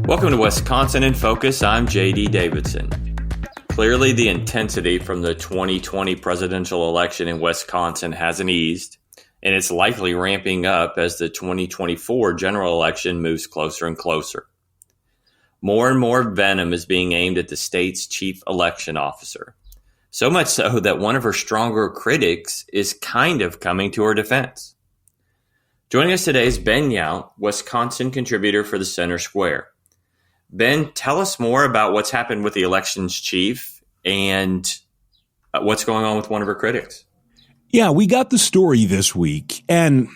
Welcome to Wisconsin in Focus. I'm J.D. Davidson. Clearly, the intensity from the 2020 presidential election in Wisconsin hasn't eased, and it's likely ramping up as the 2024 general election moves closer and closer. More and more venom is being aimed at the state's chief election officer, so much so that one of her stronger critics is kind of coming to her defense. Joining us today is Ben Yount, Wisconsin contributor for the Center Square. Ben, tell us more about what's happened with the elections chief and what's going on with one of her critics. Yeah, we got the story this week, and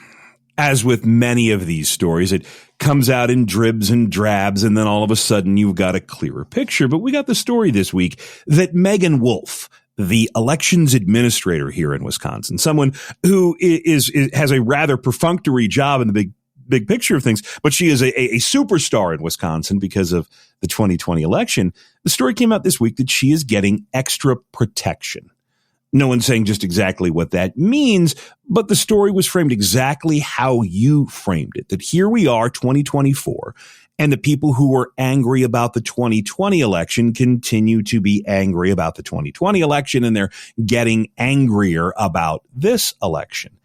as with many of these stories, it comes out in dribs and drabs, and then all of a sudden you've got a clearer picture. But we got the story this week that Meagan Wolfe, the elections administrator here in Wisconsin, someone who has a rather perfunctory job in the big picture of things, but she is a superstar in Wisconsin because of the 2020 election. The story came out this week that she is getting extra protection. No one's saying just exactly what that means, but the story was framed exactly how you framed it, that here we are, 2024, and the people who were angry about the 2020 election continue to be angry about the 2020 election, and they're getting angrier about this election.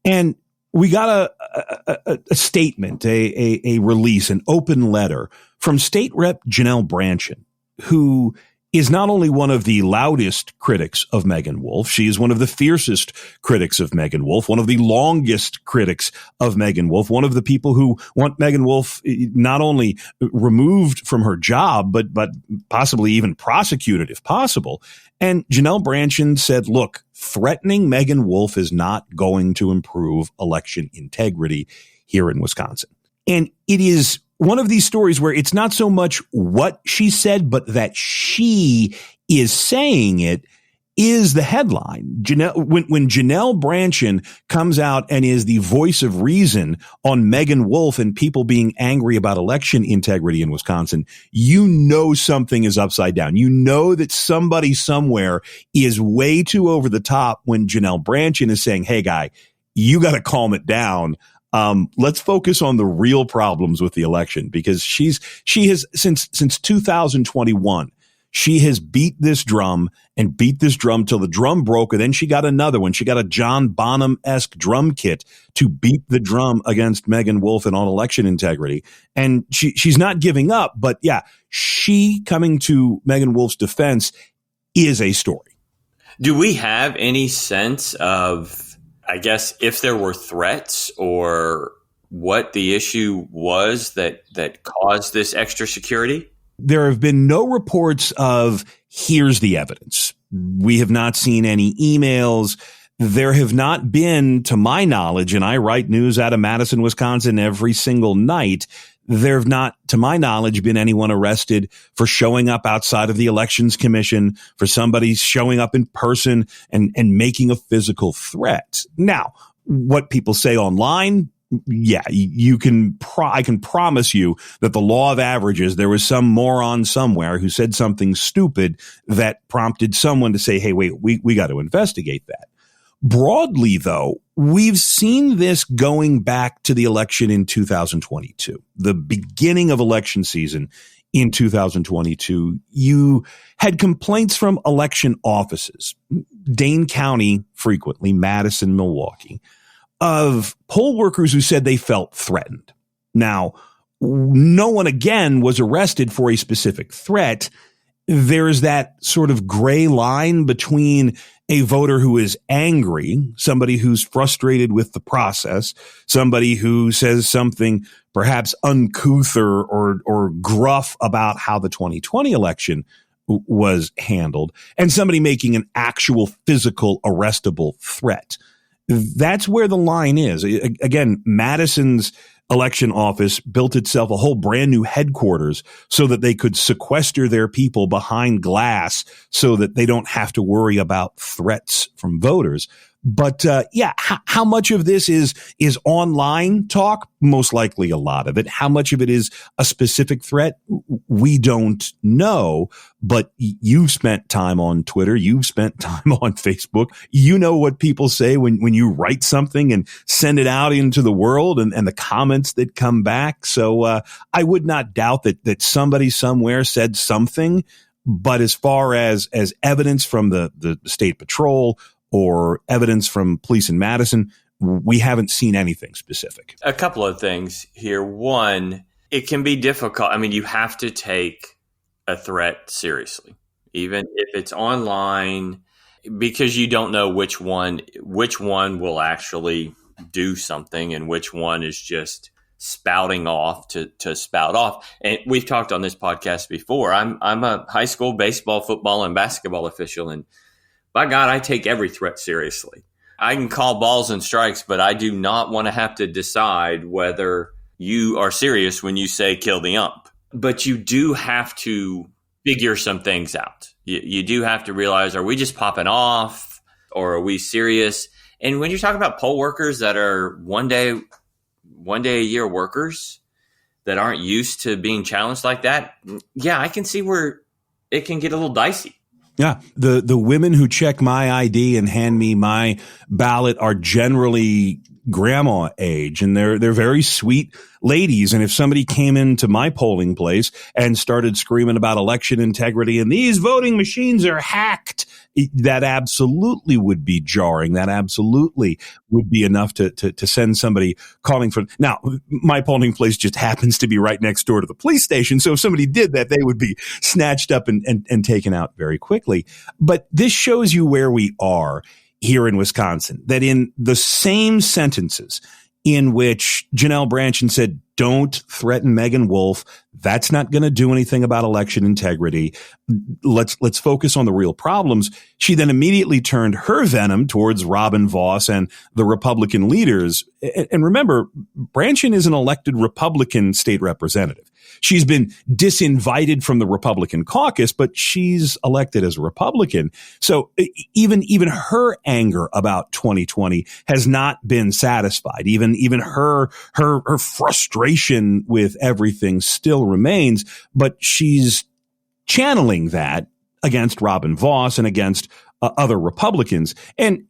And we got a statement, a release, an open letter from State Rep Janel Brandtjen, who is not only one of the loudest critics of Meagan Wolfe, she is one of the fiercest critics of Meagan Wolfe, one of the longest critics of Meagan Wolfe, one of the people who want Meagan Wolfe not only removed from her job, but possibly even prosecuted if possible. And Janel Brandtjen said, look, threatening Meagan Wolfe is not going to improve election integrity here in Wisconsin. And it is one of these stories where it's not so much what she said, but that she is saying it is the headline. When Janel Brandtjen comes out and is the voice of reason on Meagan Wolfe and people being angry about election integrity in Wisconsin, you know something is upside down. You know that somebody somewhere is way too over the top when Janel Brandtjen is saying, hey, guy, you got to calm it down. Let's focus on the real problems with the election, because she has since 2021, she has beat this drum till the drum broke. And then she got another one. She got a John Bonham-esque drum kit to beat the drum against Meagan Wolfe and on election integrity. And she's not giving up, but yeah, she coming to Meagan Wolfe's defense is a story. Do we have any sense of, I guess, if there were threats or what the issue was that caused this extra security? There have been no reports of here's the evidence. We have not seen any emails. There have not been, to my knowledge, and I write news out of Madison, Wisconsin every single night, there have not, to my knowledge, been anyone arrested for showing up outside of the Elections Commission, for somebody showing up in person and making a physical threat. Now, what people say online, yeah, I can promise you that the law of averages, there was some moron somewhere who said something stupid that prompted someone to say, hey, wait, we got to investigate that. Broadly, though, we've seen this going back to the election in 2022, the beginning of election season in 2022. You had complaints from election offices, Dane County frequently, Madison, Milwaukee, of poll workers who said they felt threatened. Now, no one again was arrested for a specific threat. There's that sort of gray line between a voter who is angry, somebody who's frustrated with the process, somebody who says something perhaps uncouth or gruff about how the 2020 election was handled, and somebody making an actual physical arrestable threat. That's where the line is. Again, Madison's election office built itself a whole brand new headquarters so that they could sequester their people behind glass so that they don't have to worry about threats from voters. But how much of this is online talk? Most likely a lot of it. How much of it is a specific threat? We don't know. But you've spent time on Twitter. You've spent time on Facebook. You know what people say when you write something and send it out into the world and the comments that come back. So I would not doubt that somebody somewhere said something. But as far as evidence from the state patrol or evidence from police in Madison, we haven't seen anything specific. A couple of things here. One, it can be difficult. I mean, you have to take a threat seriously, even if it's online, because you don't know which one will actually do something and which one is just spouting off to spout off. And we've talked on this podcast before. I'm a high school baseball, football, and basketball official, and by God, I take every threat seriously. I can call balls and strikes, but I do not want to have to decide whether you are serious when you say kill the ump. But you do have to figure some things out. You do have to realize, are we just popping off or are we serious? And when you're talking about poll workers that are one day a year workers that aren't used to being challenged like that, yeah, I can see where it can get a little dicey. Yeah, the women who check my ID and hand me my ballot are generally grandma age, and they're very sweet ladies. And if somebody came into my polling place and started screaming about election integrity and these voting machines are hacked, that absolutely would be jarring. That absolutely would be enough to send somebody calling for. Now, my polling place just happens to be right next door to the police station. So if somebody did that, they would be snatched up and taken out very quickly. But this shows you where we are here in Wisconsin, that in the same sentences in which Janel Brandtjen said, don't threaten Meagan Wolfe, that's not going to do anything about election integrity. Let's focus on the real problems. She then immediately turned her venom towards Robin Vos and the Republican leaders. And remember, Brandtjen is an elected Republican state representative. She's been disinvited from the Republican caucus, but she's elected as a Republican. So even her anger about 2020 has not been satisfied. Even her frustration with everything still remains, but she's channeling that against Robin Vos and against other Republicans. And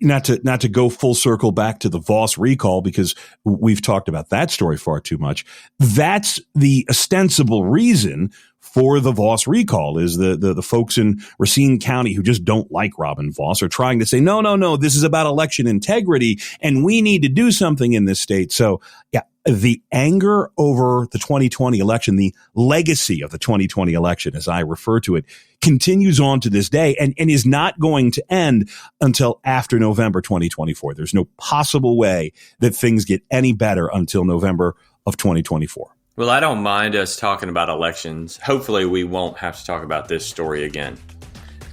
not to go full circle back to the Vos recall, because we've talked about that story far too much. That's the ostensible reason for the Vos recall, is the folks in Racine County who just don't like Robin Vos are trying to say, no, this is about election integrity and we need to do something in this state. So yeah, the anger over the 2020 election, the legacy of the 2020 election, as I refer to it, continues on to this day and is not going to end until after November 2024. There's no possible way that things get any better until November of 2024. Well, I don't mind us talking about elections. Hopefully we won't have to talk about this story again.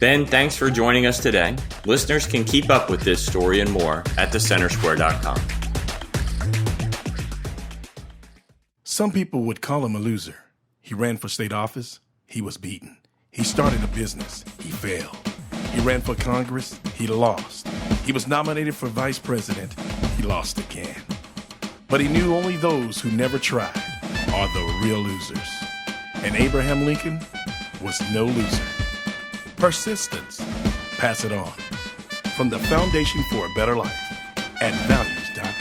Ben, thanks for joining us today. Listeners can keep up with this story and more at thecentersquare.com. Some people would call him a loser. He ran for state office. He was beaten. He started a business. He failed. He ran for Congress. He lost. He was nominated for vice president. He lost again. But he knew only those who never tried are the real losers. And Abraham Lincoln was no loser. Persistence. Pass it on. From the Foundation for a Better Life at values.org.